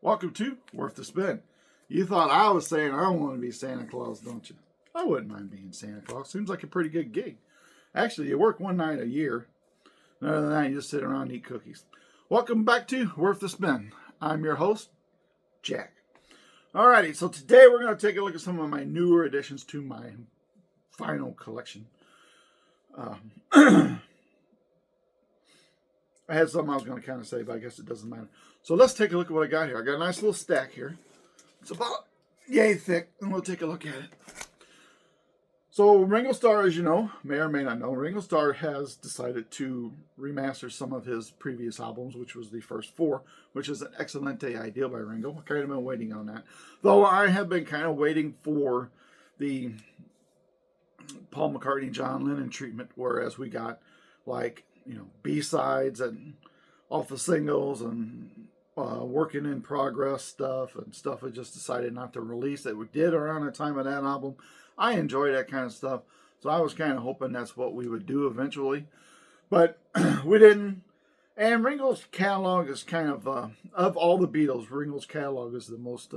Welcome to Worth the Spin. You thought I was saying I want to be Santa Claus, don't you? I wouldn't mind being Santa Claus. Seems like a pretty good gig. Actually, you work one night a year. And other than that, you just sit around and eat cookies. Welcome back to Worth the Spin. I'm your host, Jack. Alrighty, so today we're going to take a look at some of my newer additions to my vinyl collection. I had something I was going to kind of say, but I guess it doesn't matter. So let's take a look at what I got here. I got a nice little stack here. It's about yay thick, and we'll take a look at it. So Ringo Starr, as you know, may or may not know, Ringo Starr has decided to remaster some of his previous albums, which was the first four, which is an excelente idea by Ringo. I kind of been waiting on that. Though I have been kind of waiting for the Paul McCartney, John Lennon treatment, whereas we got like, B-sides and off the singles and working in progress stuff and stuff I just decided not to release that we did around the time of that album. I enjoy that kind of stuff, so I was kind of hoping that's what we would do eventually, but we didn't. And Ringo's catalog is kind of all the Beatles, Ringo's catalog is the most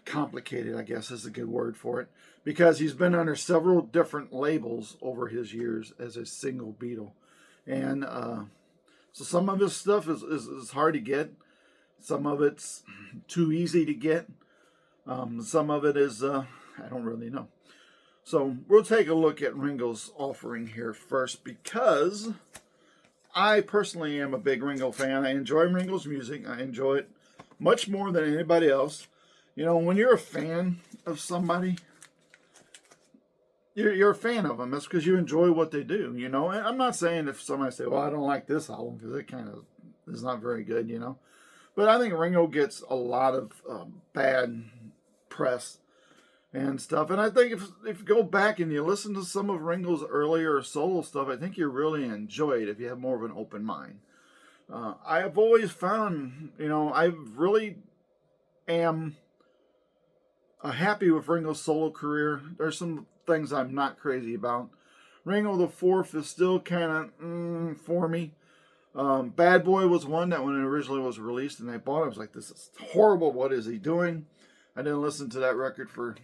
complicated, I guess is a good word for it, because he's been under several different labels over his years as a single Beatle. And so some of his stuff is hard to get. Some of it's too easy to get. Some of it is, I don't really know. So we'll take a look at Ringo's offering here first, because I personally am a big Ringo fan. I enjoy Ringo's music. I enjoy it much more than anybody else. When you're a fan of somebody, you're a fan of them. That's because you enjoy what they do, And I'm not saying if somebody say, well, I don't like this album because it kind of is not very good, But I think Ringo gets a lot of bad press and stuff. And I think if you go back and you listen to some of Ringo's earlier solo stuff, I think you really enjoy it if you have more of an open mind. I have always found, I really am happy with Ringo's solo career. There's some things I'm not crazy about. Ringo the Fourth is still kind of for me. Bad Boy was one that when it originally was released and I bought it, I was like, this is horrible. What is he doing? I didn't listen to that record for,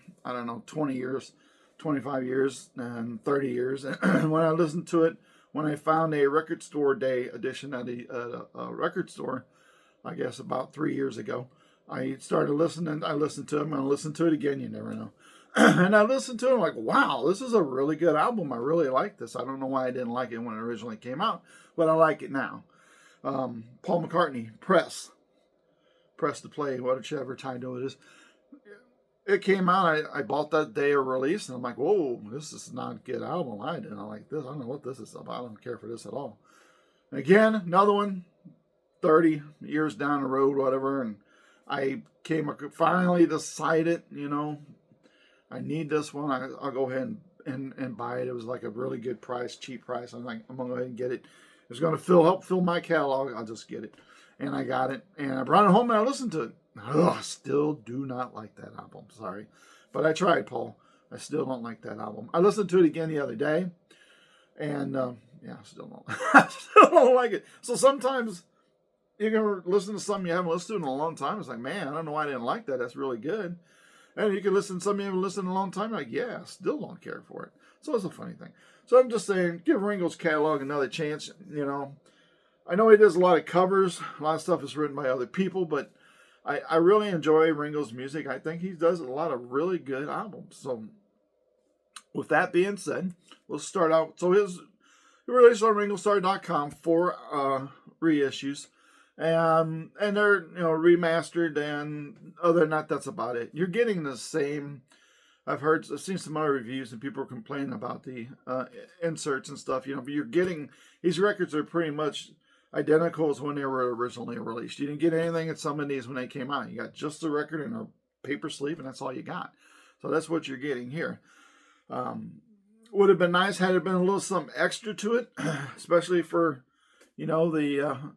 20 years, 25 years, and 30 years. And when I listened to it, when I found a record store day edition at a record store, I guess about 3 years ago, I started listening. I listened to him, and I listened to it again. You never know. And I listened to it, I'm like, wow, this is a really good album. I really like this. I don't know why I didn't like it when it originally came out, but I like it now. Paul McCartney, Press to Play, whichever title it is. It came out. I bought that day of release, and I'm like, whoa, this is not a good album. I didn't like this. I don't know what this is about. I don't care for this at all. And again, another one, 30 years down the road, whatever, and I finally decided, I need this one. I'll go ahead and buy it. It was like a really good price, cheap price. I'm like, I'm going to go ahead and get it. It's going to help fill my catalog. I'll just get it. And I got it. And I brought it home and I listened to it. I still do not like that album. Sorry. But I tried, Paul. I still don't like that album. I listened to it again the other day. And, I still don't like it. So sometimes you're going to listen to something you haven't listened to in a long time. It's like, man, I don't know why I didn't like that. That's really good. And you can listen to something you haven't listened to in a long time. You're like, yeah, I still don't care for it. So it's a funny thing. So I'm just saying, give Ringo's catalog another chance. I know he does a lot of covers. A lot of stuff is written by other people. But I really enjoy Ringo's music. I think he does a lot of really good albums. So with that being said, we'll start out. So he released on ringostar.com 4 reissues. And they're remastered, and other than that, that's about it. You're getting the same. I've seen some other reviews, and people are complaining about the inserts and stuff. But you're getting these records are pretty much identical as when they were originally released. You didn't get anything at some of these when they came out. You got just the record and a paper sleeve, and that's all you got. So that's what you're getting here. Would have been nice had it been a little something extra to it, especially for the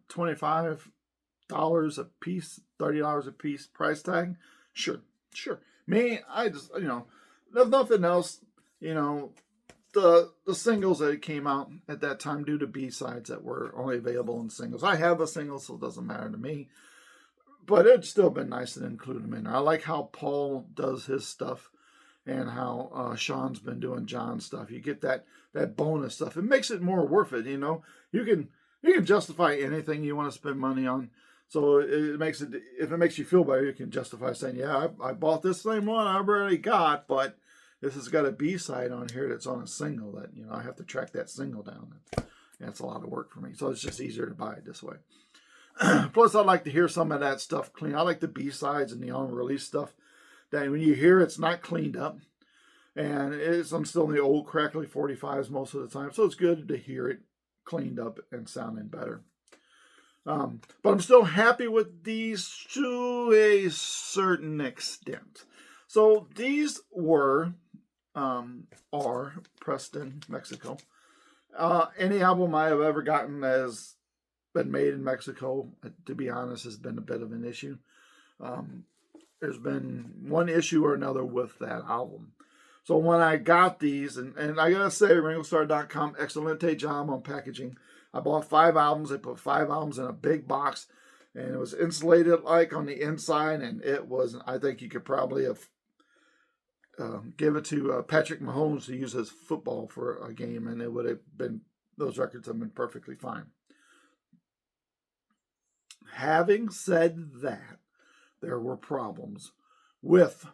$25 a piece, $30 a piece price tag. Sure. Me, I just, if nothing else, the singles that came out at that time due to B-sides that were only available in singles. I have a single, so it doesn't matter to me. but it's still been nice to include them in there. I like how Paul does his stuff and how Sean's been doing John's stuff. You get that bonus stuff. It makes it more worth it. You can justify anything you want to spend money on. So it makes it, if it makes you feel better, you can justify saying, yeah, I bought this same one I already got, but this has got a B-side on here that's on a single that, I have to track that single down. That's a lot of work for me. So it's just easier to buy it this way. Plus, I like to hear some of that stuff clean. I like the B-sides and the on-release stuff that when you hear it's not cleaned up. And I'm still in the old crackly 45s most of the time. So it's good to hear it cleaned up and sounding better. But I'm still happy with these to a certain extent. So these are pressed in Mexico. Any album I have ever gotten has been made in Mexico, to be honest, has been a bit of an issue. There's been one issue or another with that album. So when I got these, and I gotta say, RingoStar.com, excellente job on packaging. I bought 5 albums. They put 5 albums in a big box, and it was insulated like on the inside, and it was, I think you could probably have give it to Patrick Mahomes to use as football for a game, and it would have been, those records have been perfectly fine. Having said that, there were problems with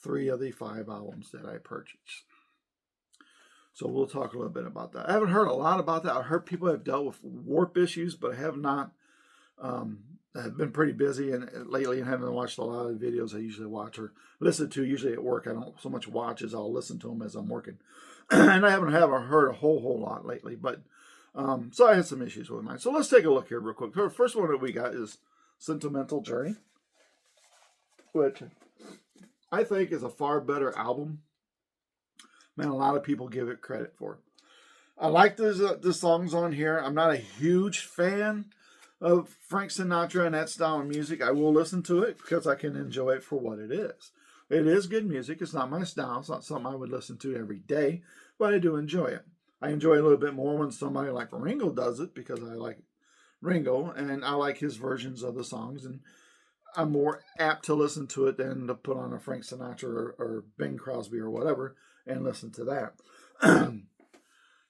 3 of the 5 albums that I purchased. So we'll talk a little bit about that. I haven't heard a lot about that. I've heard people have dealt with warp issues, but I have not. I've been pretty busy lately and haven't watched a lot of the videos I usually watch or listen to, usually at work. I don't so much watch as I'll listen to them as I'm working. And I haven't heard a whole lot lately. But so I had some issues with mine. So let's take a look here real quick. The first one that we got is Sentimental Journey, which I think is a far better album than a lot of people give it credit for. I like the songs on here. I'm not a huge fan of Frank Sinatra and that style of music. I will listen to it because I can enjoy it for what it is. It is good music. It's not my style. It's not something I would listen to every day, but I do enjoy it. I enjoy it a little bit more when somebody like Ringo does it because I like Ringo and I like his versions of the songs, and I'm more apt to listen to it than to put on a Frank Sinatra or Bing Crosby or whatever and listen to that.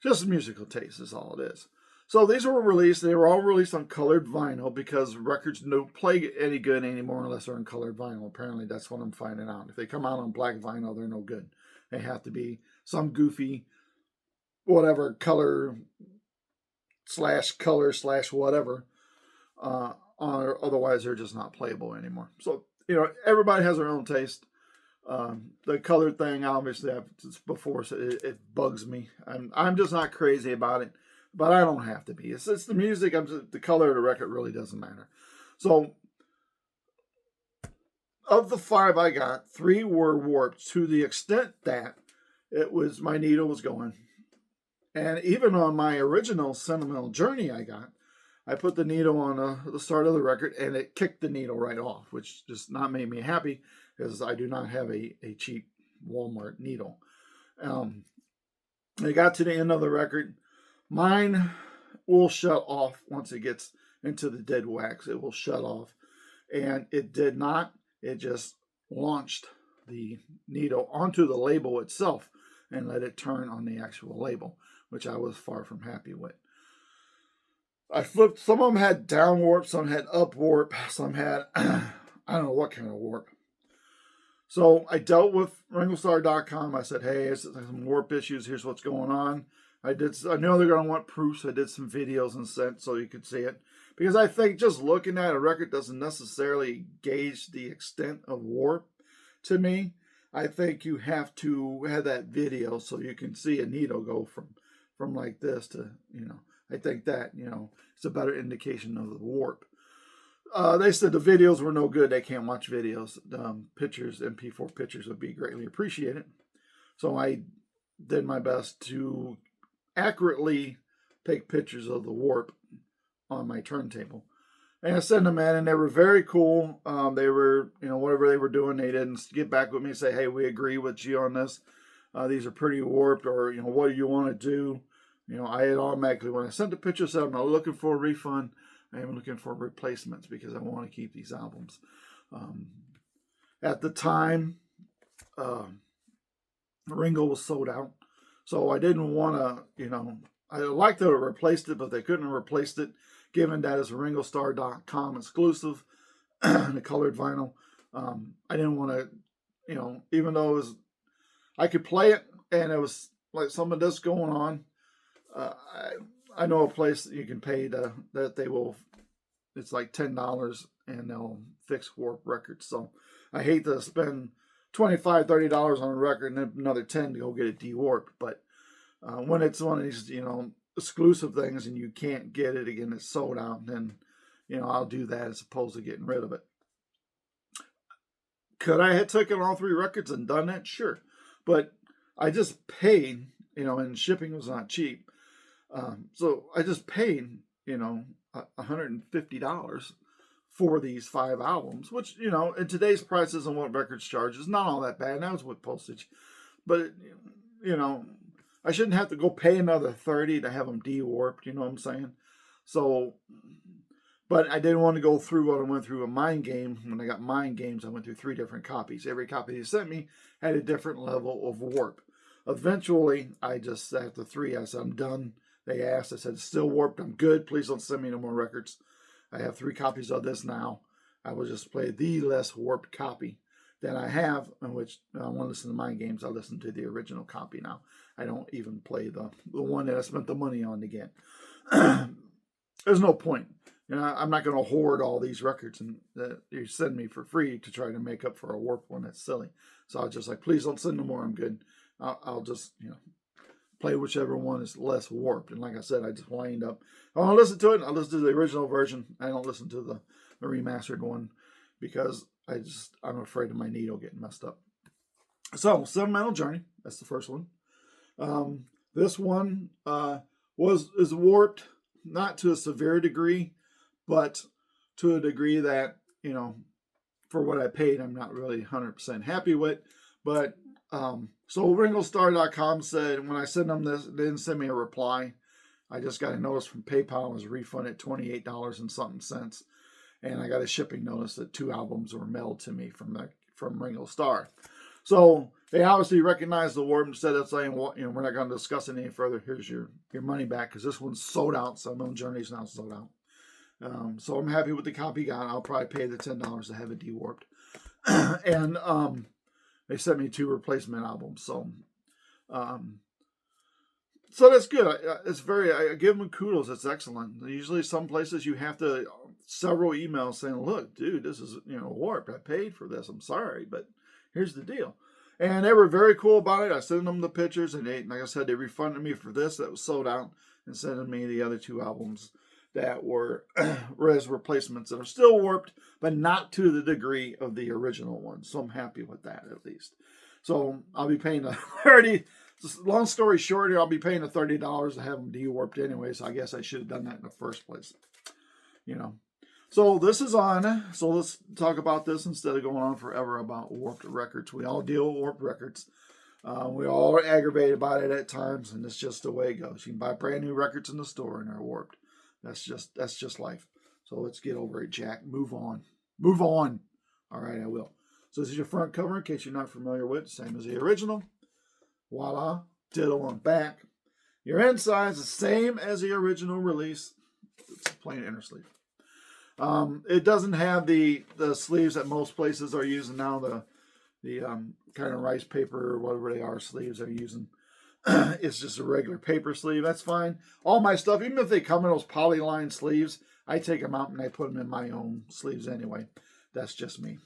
Just musical taste is all it is. So these were released. They were all released on colored vinyl because records don't play any good anymore unless they're on colored vinyl. Apparently, that's what I'm finding out. If they come out on black vinyl, they're no good. They have to be some goofy, whatever, color / whatever. Otherwise, they're just not playable anymore. So, everybody has their own taste. The colored thing, obviously, before, so it bugs me. I'm just not crazy about it. But I don't have to be. It's the music. The color of the record really doesn't matter. So, of the 5 I got, 3 were warped to the extent that my needle was going. And even on my original Sentimental Journey I put the needle on the start of the record, and it kicked the needle right off, which just not made me happy because I do not have a cheap Walmart needle. I got to the end of the record. Mine will shut off once it gets into the dead wax. It will shut off. And it did not. It just launched the needle onto the label itself and let it turn on the actual label, which I was far from happy with. I flipped. Some of them had down warp, some had up warp, some had, I don't know what kind of warp. So I dealt with RingoStar.com. I said, hey, there's some warp issues. Here's what's going on. I know they're going to want proofs. I did some videos and sent so you could see it. Because I think just looking at a record doesn't necessarily gauge the extent of warp to me. I think you have to have that video so you can see a needle go from like this to, I think that, it's a better indication of the warp. They said the videos were no good. They can't watch videos. Pictures, MP4 pictures would be greatly appreciated. So I did my best to accurately take pictures of the warp on my turntable. And I sent them in, and they were very cool. They were, whatever they were doing, they didn't get back with me and say, hey, we agree with you on this. These are pretty warped, or, what do you want to do? I had automatically, when I sent the picture, said I'm not looking for a refund. I am looking for replacements because I want to keep these albums. At the time, Ringo was sold out, so I didn't want to, I liked to have replaced it, but they couldn't have replaced it, given that it's a RingoStar.com exclusive, the colored vinyl. I didn't want to, even though I could play it, and it was like some of this going on. I know a place that you can pay that they will. It's like $10, and they'll fix warp records. So I hate to spend $25, $30 on a record and then another 10 to go get it de-warped. But when it's one of these, exclusive things and you can't get it again, it's sold out, then, I'll do that as opposed to getting rid of it. Could I have taken all 3 records and done that? Sure. But I just paid, and shipping was not cheap. So I just paid, $150 for these 5 albums, which, in today's prices and what records charge is not all that bad. And that was with postage. But, I shouldn't have to go pay another $30 to have them de-warped, you know what I'm saying? So, but I didn't want to go through what I went through with Mind Game. When I got Mind Games, I went through 3 different copies. Every copy they sent me had a different level of warp. Eventually, I just, after 3, I said, I'm done. They asked, I said, it's still warped. I'm good. Please don't send me no more records. I have 3 copies of this now. I will just play the less warped copy that I have, in which I want to listen to Mind Games. I listen to the original copy now. I don't even play the one that I spent the money on to get. There's no point. I'm not going to hoard all these records and that you send me for free to try to make up for a warped one. That's silly. So I was just like, please don't send no more. I'm good. I'll just, play whichever one is less warped. And like I said, I just wind up, I want to listen to it. I'll listen to the original version. I don't listen to the remastered one because I'm afraid of my needle getting messed up. So, Sentimental Journey. That's the first one. This one is warped, not to a severe degree, but to a degree that, for what I paid, I'm not really 100% happy with. But so RingoStar.com said when I sent them this, they didn't send me a reply. I just got a notice from PayPal. I was refunded $28 and something cents, and I got a shipping notice that 2 albums were mailed to me from Ringo Starr. So they obviously recognized the warp. Instead of saying, well, we're not going to discuss it any further. Here's your money back, because this one's sold out. Sentimental Journey's now sold out. So I'm happy with the copy got. I'll probably pay the $10 to have it de-warped. And they sent me 2 replacement albums. So that's good. I give them kudos. It's excellent. Usually some places you have to several emails saying, look, dude, this is warped. I paid for this. I'm sorry, but here's the deal. And they were very cool about it. I sent them the pictures, and like I said, they refunded me for this that was sold out and sending me the other 2 albums that were res replacements that are still warped, but not to the degree of the original one. So I'm happy with that, at least. So I'll be paying the $30. Long story short, I'll be paying the $30 to have them de-warped anyway. So I guess I should have done that in the first place. So this is on. So let's talk about this instead of going on forever about warped records. We all deal with warped records. We all are aggravated about it at times, and it's just the way it goes. You can buy brand new records in the store and they're warped. That's just life. So let's get over it, Jack. Move on. Move on. All right, I will. So this is your front cover, in case you're not familiar with. Same as the original. Voila. Ditto on back. Your inside is the same as the original release. It's a plain inner sleeve. It doesn't have the sleeves that most places are using now. The kind of rice paper or whatever they are sleeves they're using. It's just a regular paper sleeve. That's fine. All my stuff, even if they come in those polyline sleeves, I take them out and I put them in my own sleeves anyway. That's just me.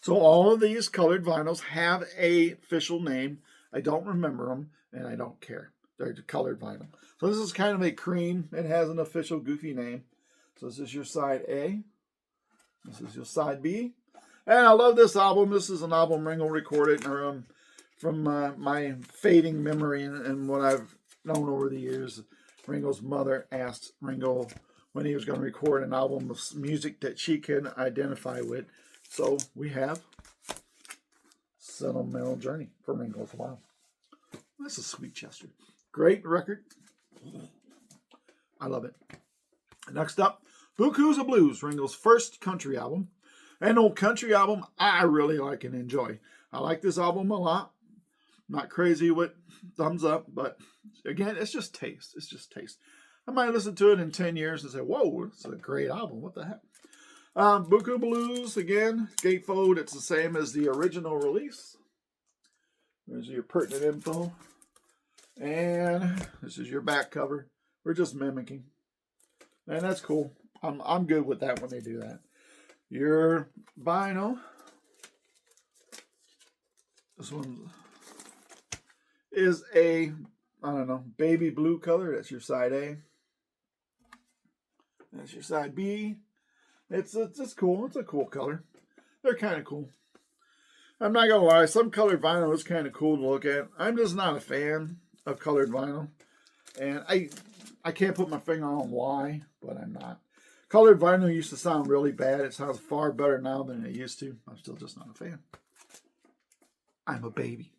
So all of these colored vinyls have a official name. I don't remember them, and I don't care. They're colored vinyl. So this is kind of a cream. It has an official goofy name. So this is your side A. This is your side B. And I love this album. This is an album Ringo recorded from my fading memory and what I've known over the years. Ringo's mother asked Ringo when he was going to record an album of music that she can identify with. So we have Sentimental Journey for Ringo. Wow. That's a sweet Chester. Great record. I love it. Next up, Buku's of Blues, Ringo's first country album. An old country album I really like and enjoy. I like this album a lot. Not crazy with thumbs up, but again, it's just taste. It's just taste. I might listen to it in 10 years and say, whoa, it's a great album. What the heck? Buku Blues, again, gatefold. It's the same as the original release. There's your pertinent info. And this is your back cover. We're just mimicking. And that's cool. I'm good with that when they do that. Your vinyl. This one is a, I don't know, baby blue color. That's your side A. That's your side B. It's cool. It's a cool color. They're kind of cool. I'm not going to lie. Some colored vinyl is kind of cool to look at. I'm just not a fan of colored vinyl. And I can't put my finger on why, but I'm not. Colored vinyl used to sound really bad. It sounds far better now than it used to. I'm still just not a fan. I'm a baby.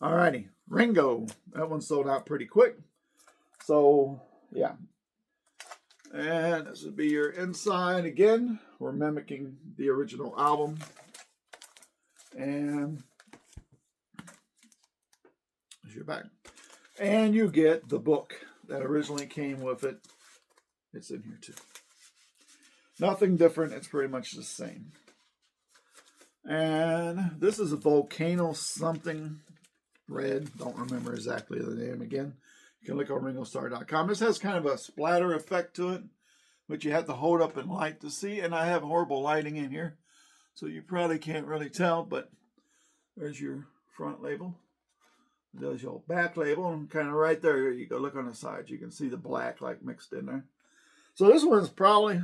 Alrighty. Ringo. That one sold out pretty quick. So, yeah. And this would be your inside again. We're mimicking the original album. And there's your back. And you get the book that originally came with it. It's in here too. Nothing different. It's pretty much the same. And this is a volcano something red. Don't remember exactly the name again. You can look on ringostar.com. This has kind of a splatter effect to it, which you have to hold up in light to see. And I have horrible lighting in here, so you probably can't really tell, but there's your front label. There's your back label, and kind of right there, you go look on the side. You can see the black like mixed in there. So this is probably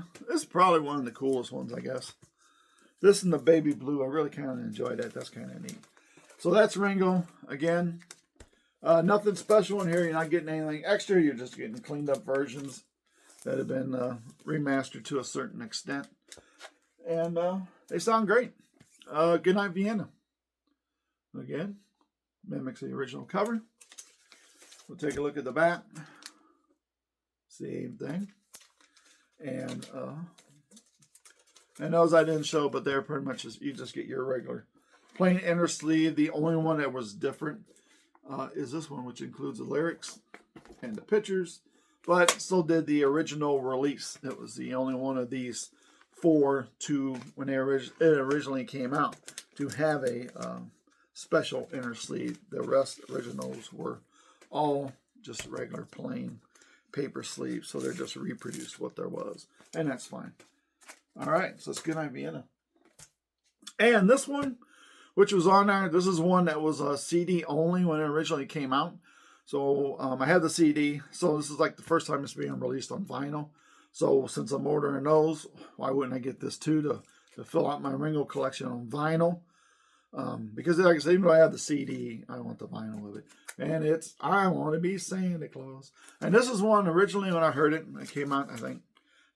one of the coolest ones, I guess. This and the baby blue, I really kind of enjoy that. That's kind of neat. So that's Ringo. Again, nothing special in here. You're not getting anything extra. You're just getting cleaned up versions that have been remastered to a certain extent. And they sound great. Good Night Vienna. Again, mimics the original cover. We'll take a look at the back. Same thing. And those I didn't show, but they're pretty much you just get your regular plain inner sleeve. The only one that was different is this one, which includes the lyrics and the pictures, but still did the original release. It was the only one of these four to when it originally came out to have a special inner sleeve. The rest originals were all just regular plain paper sleeves, so they're just reproduced what there was, and that's fine. All right, so it's Good Night Vienna. And this one, which was on there, this is one that was a CD only when it originally came out. So I had the CD, so this is like the first time it's being released on vinyl. So since I'm ordering those, why wouldn't I get this too to fill out my Ringo collection on vinyl? Because like I said, even though I have the CD, I want the vinyl of it. And it's I Want to Be Santa Claus. And this is one originally when I heard it. It came out, I think,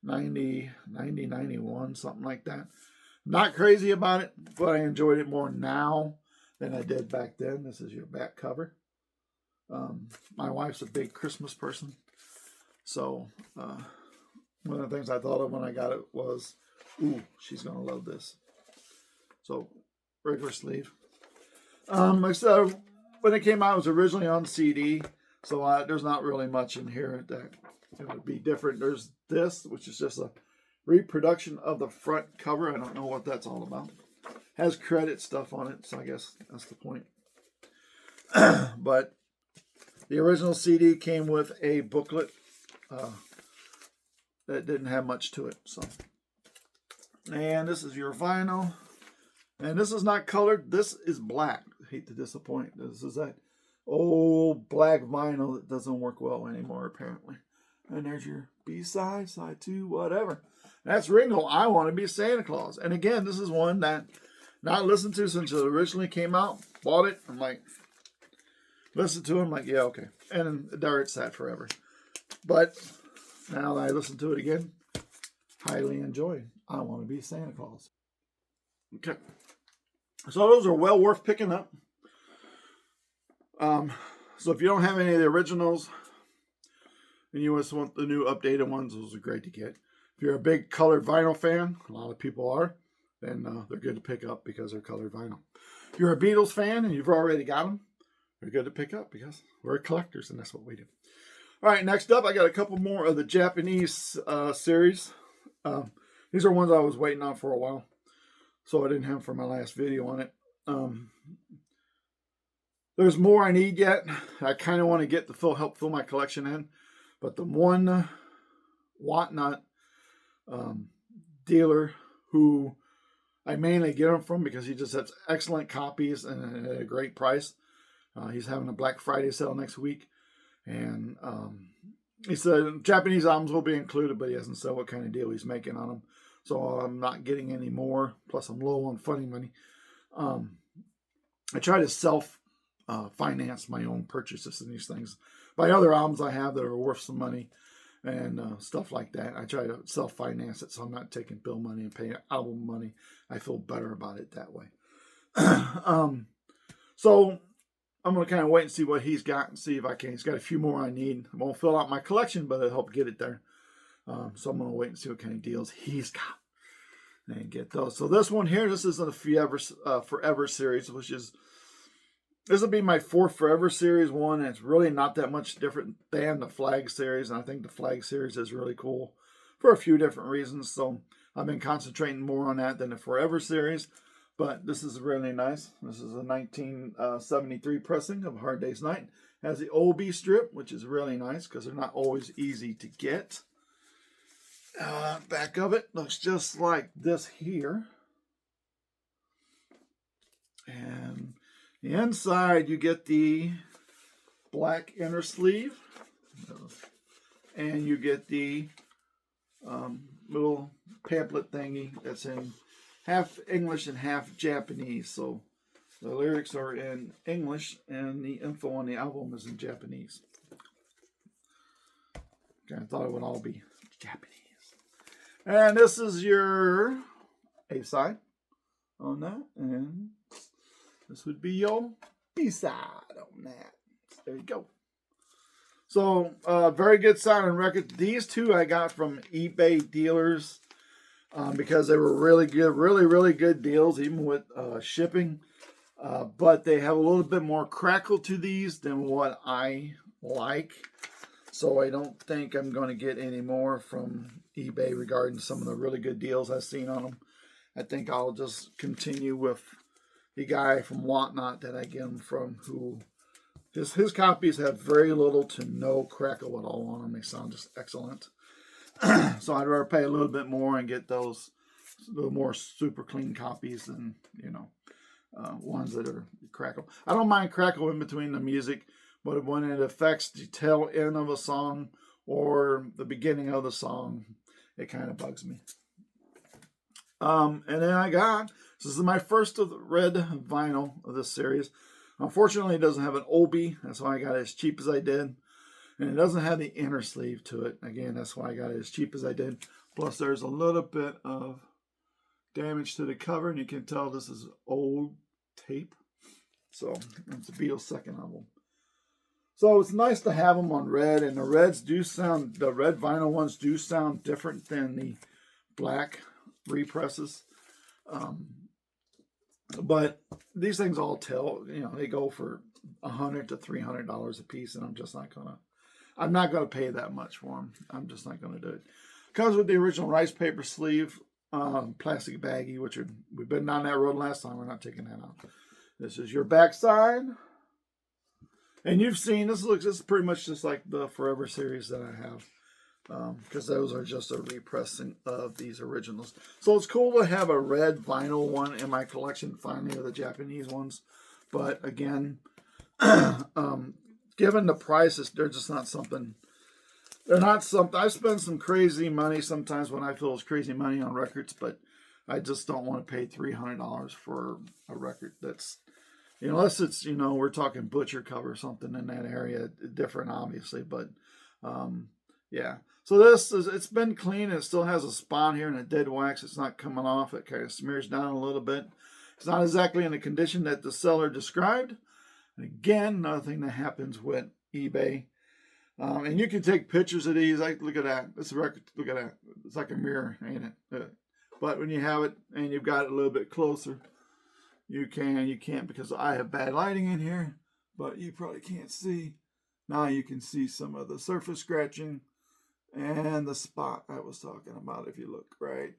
91, something like that. Not crazy about it, but I enjoyed it more now than I did back then. This is your back cover. My wife's a big Christmas person. So one of the things I thought of when I got it was, ooh, she's going to love this. So regular sleeve. Like I said, when it came out, it was originally on CD, so there's not really much in here that it would be different. There's this, which is just a reproduction of the front cover. I don't know what that's all about. Has credit stuff on it, so I guess that's the point. But the original CD came with a booklet that didn't have much to it. So, and this is your vinyl. And this is not colored. This is black. I hate to disappoint. This is that old black vinyl that doesn't work well anymore, apparently. And there's your B-side, side 2, whatever. That's Ringo, I Want to Be Santa Claus. And again, this is one that not listened to since it originally came out. Bought it. I'm like, listened to it. I'm like, yeah, okay. And there it sat forever. But now that I listen to it again, highly enjoy I Want to Be Santa Claus. Okay. So those are well worth picking up. So if you don't have any of the originals and you just want the new updated ones, those are great to get. If you're a big colored vinyl fan, a lot of people are, then they're good to pick up because they're colored vinyl. If you're a Beatles fan and you've already got them, they're good to pick up because we're collectors and that's what we do. All right, next up, I got a couple more of the Japanese series. These are ones I was waiting on for a while, so I didn't have for my last video on it. There's more I need yet. I kind of want to get to help fill my collection in, but the one Whatnot dealer who I mainly get them from because he just has excellent copies and at a great price. He's having a Black Friday sale next week, and he said Japanese albums will be included, but he hasn't said what kind of deal he's making on them. So I'm not getting any more. Plus, I'm low on funding money. I try to self-finance my own purchases in these things. By other albums I have that are worth some money and stuff like that. I try to self-finance it, so I'm not taking bill money and paying album money. I feel better about it that way. So I'm going to kind of wait and see what he's got and see if I can. He's got a few more I need. I won't fill out my collection, but it'll help get it there. So I'm going to wait and see what kind of deals he's got and get those. So this one here, this is a Forever series, which is, this will be my fourth Forever series one. And it's really not that much different than the Flag series. And I think the Flag series is really cool for a few different reasons. So I've been concentrating more on that than the Forever series. But this is really nice. This is a 1973 pressing of Hard Day's Night. It has the OB strip, which is really nice because they're not always easy to get. Back of it looks just like this here. And the inside, you get the black inner sleeve. And you get the little pamphlet thingy that's in half English and half Japanese. So the lyrics are in English and the info on the album is in Japanese. Kind of thought it would all be Japanese. And this is your A side on that. And this would be your B side on that. There you go. So, very good sounding record. These two I got from eBay dealers because they were really good, really good deals, even with shipping. But they have a little bit more crackle to these than what I like. So I don't think I'm going to get any more from eBay regarding some of the really good deals I've seen on them. I think I'll just continue with the guy from Whatnot that I get them from, who his copies have very little to no crackle at all on them. They sound just excellent. So I'd rather pay a little bit more and get those little more super clean copies than, ones that are crackle. I don't mind crackle in between the music, but when it affects the tail end of a song or the beginning of the song, it kind of bugs me. And then this is my first of the red vinyl of this series. Unfortunately, it doesn't have an OB. That's why I got it as cheap as I did. And it doesn't have the inner sleeve to it. Again, that's why I got it as cheap as I did. Plus, there's a little bit of damage to the cover. And you can tell this is old tape. So, it's the Beatles' second album. So, it's nice to have them on red. And the red vinyl ones do sound different than the black represses. But these things all tell, they go for $100 to $300 a piece, and I'm not gonna pay that much for them. I'm just not gonna do it. Comes with the original rice paper sleeve, plastic baggie, which we've been down that road last time. We're not taking that out. This is your back side, and you've seen this. This is pretty much just like the Forever series that I have. Because those are just a repressing of these originals. So it's cool to have a red vinyl one in my collection finally of the Japanese ones. But again, given the prices, they're just not something. They're not something. I spend some crazy money sometimes when I feel it's crazy money on records, but I just don't want to pay $300 for a record that's, unless it's, we're talking butcher cover or something in that area, different obviously, but yeah. So it's been clean. It still has a spot here and a dead wax. It's not coming off. It kind of smears down a little bit. It's not exactly in the condition that the seller described. And again, another thing that happens with eBay. And you can take pictures of these. Like, look at that. It's a record. Look at that. It's like a mirror, ain't it? But when you have it and you've got it a little bit closer, you can't because I have bad lighting in here, but you probably can't see. Now you can see some of the surface scratching and the spot I was talking about if you look right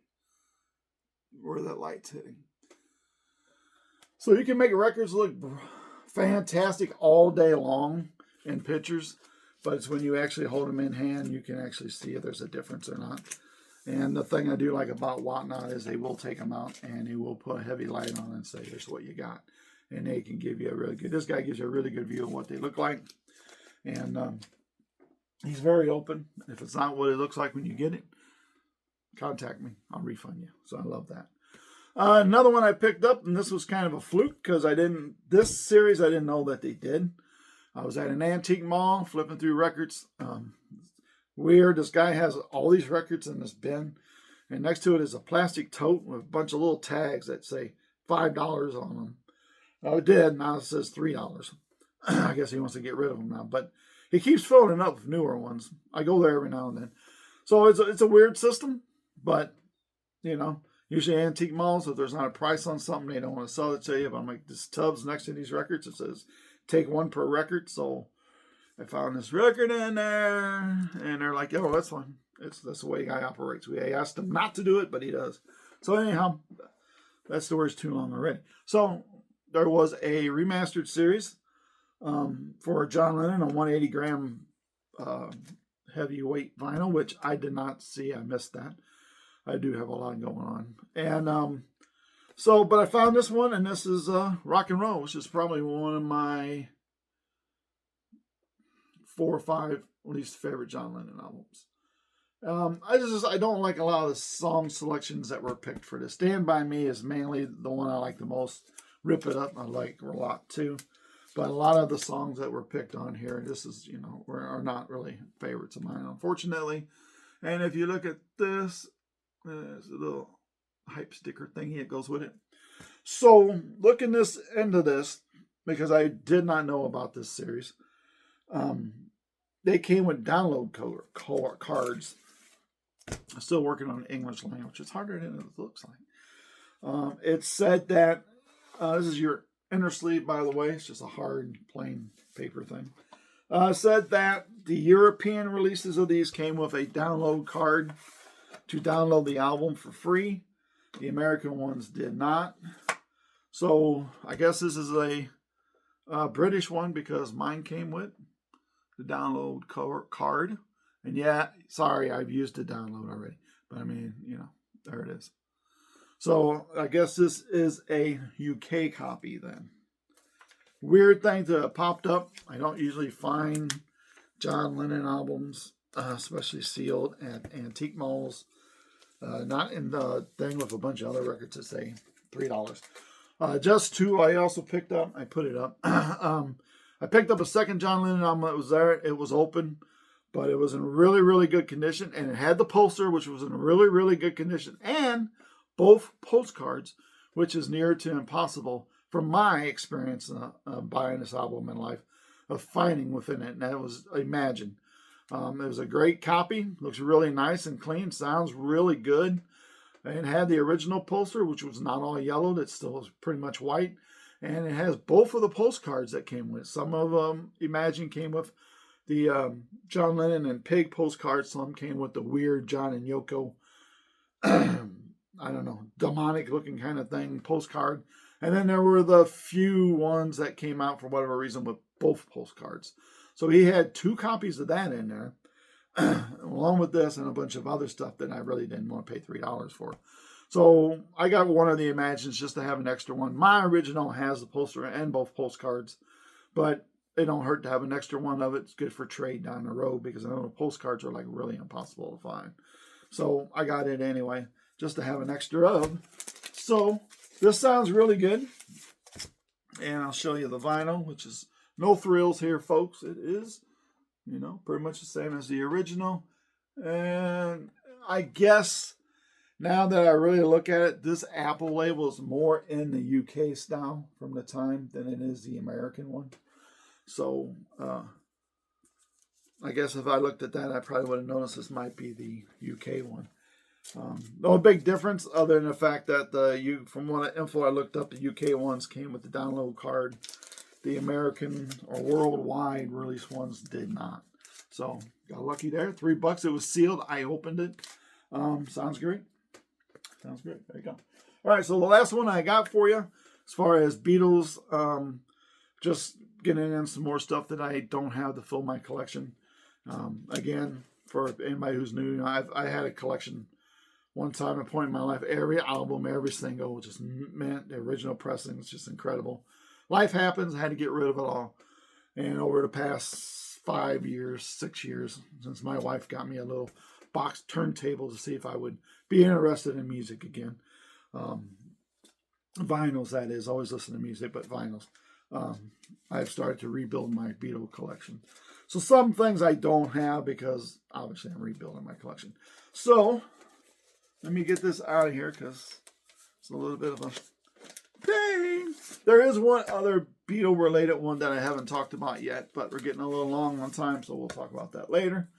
where that light's hitting. So you can make records look fantastic all day long in pictures, but it's when you actually hold them in hand you can actually see if there's a difference or not. And the thing I do like about Whatnot is they will take them out and they will put a heavy light on and say, here's what you got. And they can give you a really good, this guy gives you a really good view of what they look like. And he's very open. If it's not what it looks like when you get it, contact me. I'll refund you. So I love that. Another one I picked up, and this was kind of a fluke because this series I didn't know that they did. I was at an antique mall flipping through records. Weird. This guy has all these records in this bin, and next to it is a plastic tote with a bunch of little tags that say $5 on them. Oh, it did. Now it says $3. I guess he wants to get rid of them now, but he keeps filling it up with newer ones. I go there every now and then. So it's a weird system, but, usually antique malls, if there's not a price on something, they don't want to sell it to you. But I'm like, this tub's next to these records. It says take one per record. So I found this record in there, and they're like, oh, that's fine. That's the way the guy operates. We asked him not to do it, but he does. So anyhow, that story's too long already. So there was a remastered series for John Lennon on 180 gram heavyweight vinyl, which I did not see. I missed that. I do have a lot going on. And but I found this one, and this is Rock and Roll, which is probably one of my 4 or 5 least favorite John Lennon albums. I don't like a lot of the song selections that were picked for this. Stand By Me is mainly the one I like the most. Rip It Up I like a lot too. But a lot of the songs that were picked on here, are not really favorites of mine, unfortunately. And if you look at this, there's a little hype sticker thingy that goes with it. So looking into this, because I did not know about this series, they came with download cards. I'm still working on the English language. It's harder than it looks like. It said that this is your inner sleeve, by the way. It's just a hard, plain paper thing. Said that the European releases of these came with a download card to download the album for free. The American ones did not. So I guess this is a British one because mine came with the download card. And yeah, sorry, I've used the download already. But I mean, there it is. So I guess this is a UK copy then. Weird thing that popped up. I don't usually find John Lennon albums, especially sealed at antique malls. Not in the thing with a bunch of other records that say $3. Just 2 I also picked up. I put it up. I picked up a second John Lennon album that was there. It was open, but it was in really, really good condition. And it had the poster, which was in really, really good condition. And both postcards, which is near to impossible from my experience buying this album in life, of finding within it. And that was Imagine. It was a great copy. Looks really nice and clean. Sounds really good. And it had the original poster, which was not all yellowed. It still was pretty much white. And it has both of the postcards that came with. Some of them, Imagine, came with the John Lennon and Pig postcards. Some came with the weird John and Yoko, I don't know, demonic looking kind of thing postcard. And then there were the few ones that came out for whatever reason with both postcards. So he had 2 copies of that in there, along with this and a bunch of other stuff that I really didn't want to pay $3 for. So I got one of the Imagines just to have an extra one. My original has the poster and both postcards, but it don't hurt to have an extra one of it. It's good for trade down the road because I know the postcards are like really impossible to find. So I got it anyway, just to have an extra of. So this sounds really good. And I'll show you the vinyl, which is no thrills here, folks. It is, pretty much the same as the original. And I guess now that I really look at it, this Apple label is more in the UK style from the time than it is the American one. So I guess if I looked at that, I probably would have noticed this might be the UK one. No big difference other than the fact that from what info I looked up, the UK ones came with the download card. The American or worldwide release ones did not. So got lucky there. $3. It was sealed. I opened it. Sounds great. Sounds great. There you go. All right. So the last one I got for you, as far as Beatles, just getting in some more stuff that I don't have to fill my collection. Again, for anybody who's new, I had a collection one time, at a point in my life. Every album, every single, just meant the original pressing. It's just incredible. Life happens. I had to get rid of it all. And over the past 5 years, 6 years, since my wife got me a little box turntable to see if I would be interested in music again. Vinyls, that is. Always listen to music, but vinyls. I've started to rebuild my Beatle collection. So some things I don't have because obviously I'm rebuilding my collection. So let me get this out of here because it's a little bit of a pain. There is one other Beatle related one that I haven't talked about yet, but we're getting a little long on time, so we'll talk about that later.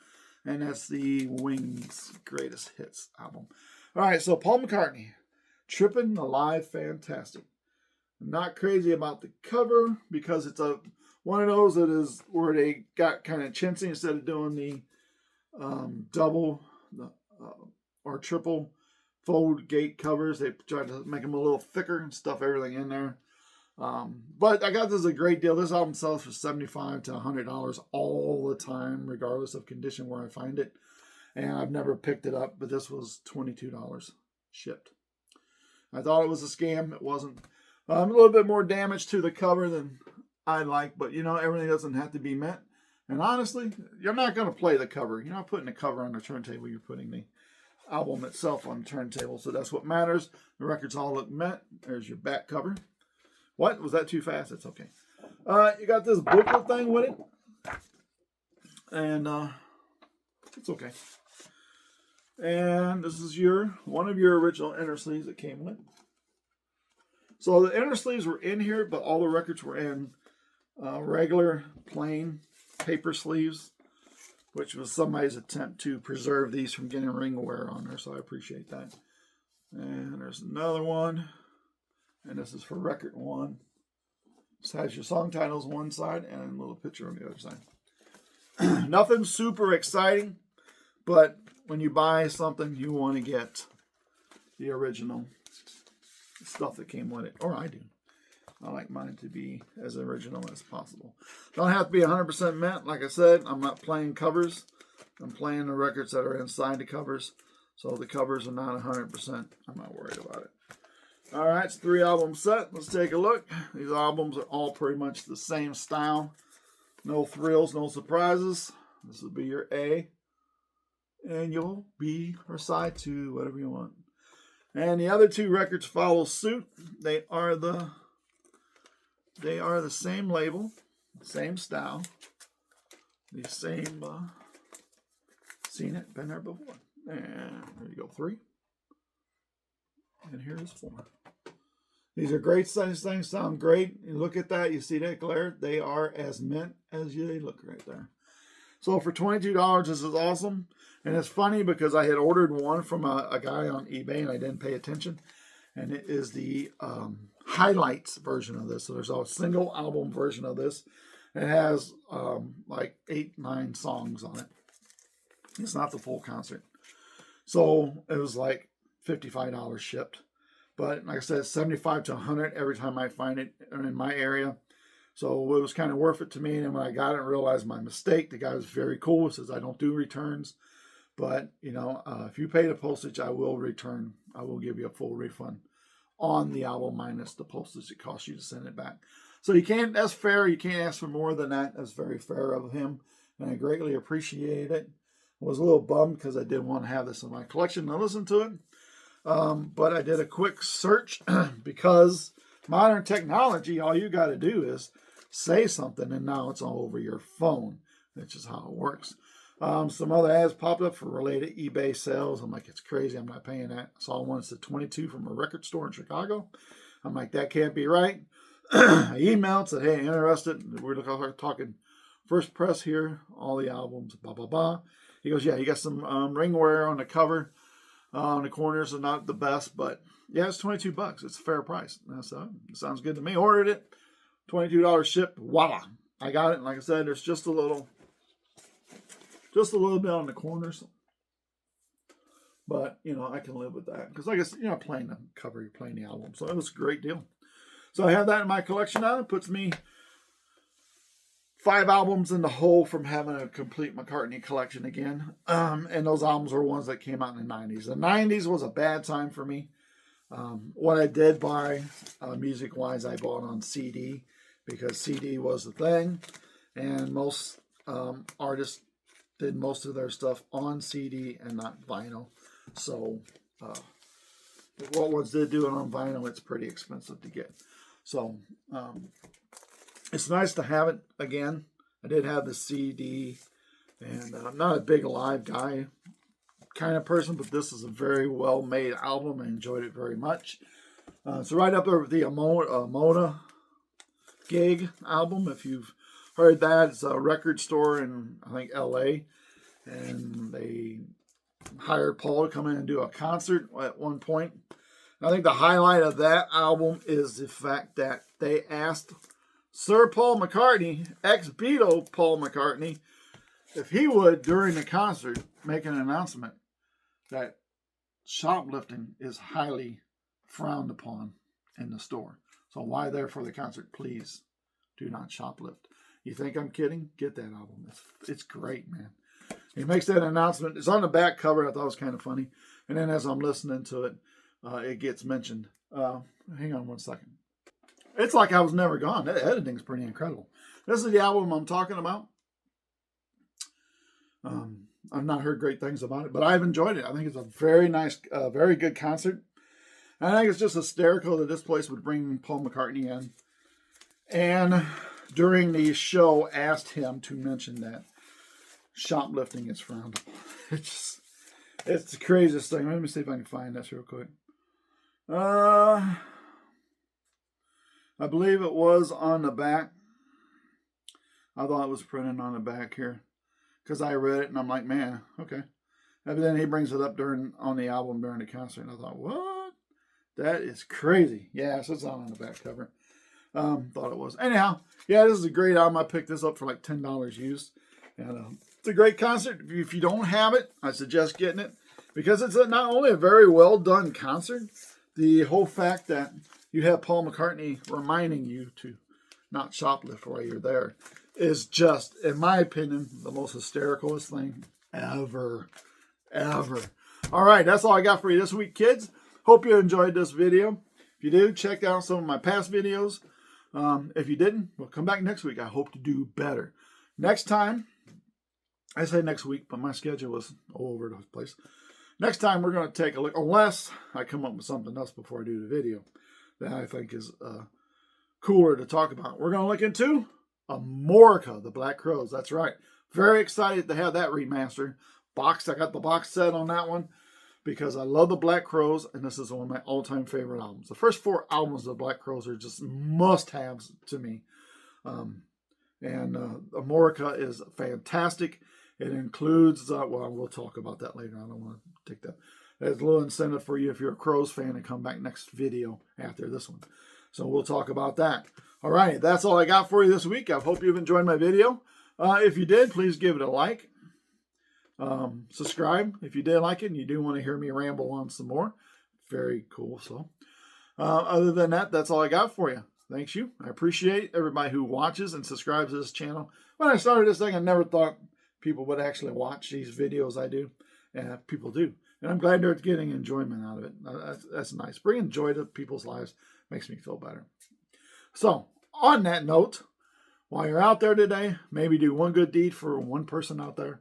And that's the Wings Greatest Hits album. All right, so Paul McCartney, Trippin' Alive, fantastic. I'm not crazy about the cover because it's one of those that is where they got kind of chintzy instead of doing the double or triple fold gate covers. They tried to make them a little thicker and stuff everything in there. But I got this a great deal. This album sells for $75 to $100 all the time, regardless of condition where I find it. And I've never picked it up, but this was $22 shipped. I thought it was a scam. It wasn't. A little bit more damage to the cover than I like, but everything doesn't have to be met. And honestly, you're not going to play the cover. You're not putting the cover on the turntable. You're putting the album itself on the turntable. So that's what matters. The records all look met. There's your back cover. What? Was that too fast? It's okay. You got this booklet thing with it. And it's okay. And this is one of your original inner sleeves that came with it. So the inner sleeves were in here, but all the records were in regular, plain paper sleeves, which was somebody's attempt to preserve these from getting ring wear on there, so I appreciate that. And there's another one, and this is for record one. This has your song titles on one side and a little picture on the other side. Nothing super exciting, but when you buy something, you want to get the original stuff that came with it, or I do. I like mine to be as original as possible. Don't have to be 100% mint. Like I said, I'm not playing covers. I'm playing the records that are inside the covers. So the covers are not 100%. I'm not worried about it. All right, it's a 3-album set. Let's take a look. These albums are all pretty much the same style. No thrills, no surprises. This will be your A. And you'll B or side 2, whatever you want. And the other 2 records follow suit. They are the same label, same style, the same. Seen it, been there before. And there you go, 3. And here's 4. These are great things. Sound great. You look at that, you see that glare. They are as mint as they look right there. So for $22, this is awesome. And it's funny because I had ordered one from a guy on eBay and I didn't pay attention. And it is the highlights version of this. So there's a single album version of this. It has like 8-9 songs on it. It's not the full concert. So it was like $55 shipped. But like I said, $75 to $100 every time I find it in my area. So it was kind of worth it to me. And when I got it and realized my mistake, the guy was very cool. He says, I don't do returns. But, if you pay the postage, I will return. I will give you a full refund on the album minus the postage it costs you to send it back. So that's fair. You can't ask for more than that. That's very fair of him. And I greatly appreciate it. I was a little bummed because I did want to have this in my collection and listen to it. But I did a quick search because modern technology, all you got to do is say something and now it's all over your phone. That's just how it works. Some other ads popped up for related eBay sales. I'm like, it's crazy. I'm not paying that. I saw one that said 22 from a record store in Chicago. I'm like, that can't be right. I emailed, said, hey, interested. We're talking first press here, all the albums, blah, blah, blah. He goes, yeah, you got some ringware on the cover. On the corners are not the best, but yeah, it's $22. It's a fair price. So it sounds good to me. Ordered it, $22 shipped. Voila, I got it. And like I said, there's just a little bit on the corners, but you know I can live with that because I guess you're not playing the cover, you're playing the album. So it was a great deal. So I have that in my collection now. It puts me 5 albums in the hole from having a complete McCartney collection again. And those albums were ones that came out in the 90s. The 90s was a bad time for me. What I did buy, music-wise, I bought on CD because CD was the thing. And most artists did most of their stuff on CD and not vinyl. So what ones did do it on vinyl, it's pretty expensive to get. So it's nice to have it again. I did have the CD, and I'm not a big live guy kind of person, but this is a very well-made album. I enjoyed it very much. It's right up there with the Mona Gig album. If you've heard that, it's a record store in, I think, LA, and they hired Paul to come in and do a concert at one point. I think the highlight of that album is the fact that they asked Sir Paul McCartney, ex-Beatle Paul McCartney, if he would, during the concert, make an announcement that shoplifting is highly frowned upon in the store. So why there for the concert? Please do not shoplift. You think I'm kidding? Get that album. It's great, man. He makes that announcement. It's on the back cover. I thought it was kind of funny. And then as I'm listening to it, it gets mentioned. Hang on one second. It's like I was never gone. The editing's pretty incredible. This is the album I'm talking about. I've not heard great things about it, but I've enjoyed it. I think it's a very nice, very good concert. And I think it's just hysterical that this place would bring Paul McCartney in. And during the show, asked him to mention that shoplifting is frowned upon. It's the craziest thing. Let me see if I can find this real quick. I believe it was on the back. I thought it was printed on the back here because I read it and I'm like, man, okay. And then he brings it up on the album during the concert, and I thought, what? That is crazy. Yeah, so it's on the back cover. Thought it was. Anyhow, yeah, this is a great album. I picked this up for like $10 used, and it's a great concert. If you don't have it, I suggest getting it because it's not only a very well done concert, the whole fact that you have Paul McCartney reminding you to not shoplift while you're there is just, in my opinion, the most hystericalest thing ever. All right, that's all I got for you this week, kids. Hope you enjoyed this video. If you do, check out some of my past videos. If you didn't, we'll come back next week. I hope to do better. Next time, I say next week, but my schedule was all over the place. Next time, we're going to take a look, unless I come up with something else before I do the video that I think is cooler to talk about. We're going to look into Amorica, the Black Crowes. That's right. Very excited to have that remaster boxed. I got the box set on that one because I love the Black Crowes, and this is one of my all-time favorite albums. The first 4 albums of the Black Crowes are just must-haves to me. Amorica is fantastic. It includes, well, we'll talk about that later. I don't want to take that. There's a little incentive for you if you're a Crowes fan to come back next video after this one. So we'll talk about that. All right, that's all I got for you this week. I hope you've enjoyed my video. If you did, please give it a like. Subscribe if you did like it and you do want to hear me ramble on some more. Very cool. So other than that, that's all I got for you. Thanks you. I appreciate everybody who watches and subscribes to this channel. When I started this thing, I never thought people would actually watch these videos I do. And people do. And I'm glad they're getting enjoyment out of it. That's nice. Bringing joy to people's lives makes me feel better. So, on that note, while you're out there today, maybe do one good deed for one person out there.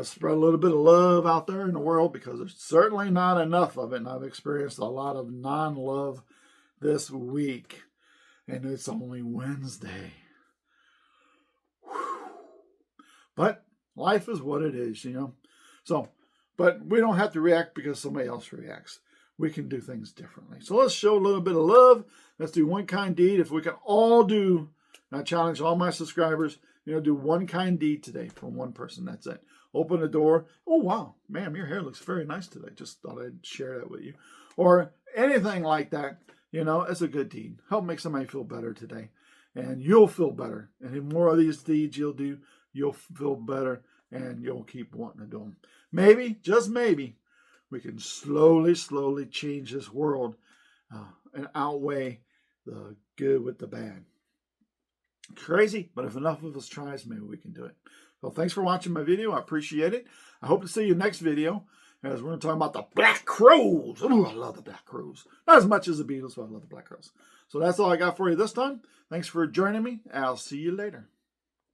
Spread a little bit of love out there in the world because there's certainly not enough of it. And I've experienced a lot of non-love this week. And it's only Wednesday. Whew. But life is what it is, you know. So, but we don't have to react because somebody else reacts. We can do things differently. So let's show a little bit of love. Let's do one kind deed. If we can all do, and I challenge all my subscribers, Do one kind deed today for one person. That's it. Open the door. Oh, wow, ma'am, your hair looks very nice today. Just thought I'd share that with you. Or anything like that. It's a good deed. Help make somebody feel better today. And you'll feel better. And the more of these deeds you'll do, you'll feel better. And you'll keep wanting to do them. Maybe, just maybe, we can slowly, slowly change this world and outweigh the good with the bad. Crazy, but if enough of us tries, maybe we can do it. So thanks for watching my video. I appreciate it. I hope to see you next video as we're going to talk about the Black Crowes. Ooh, I love the Black Crowes. Not as much as the Beatles, but I love the Black Crowes. So that's all I got for you this time. Thanks for joining me. I'll see you later.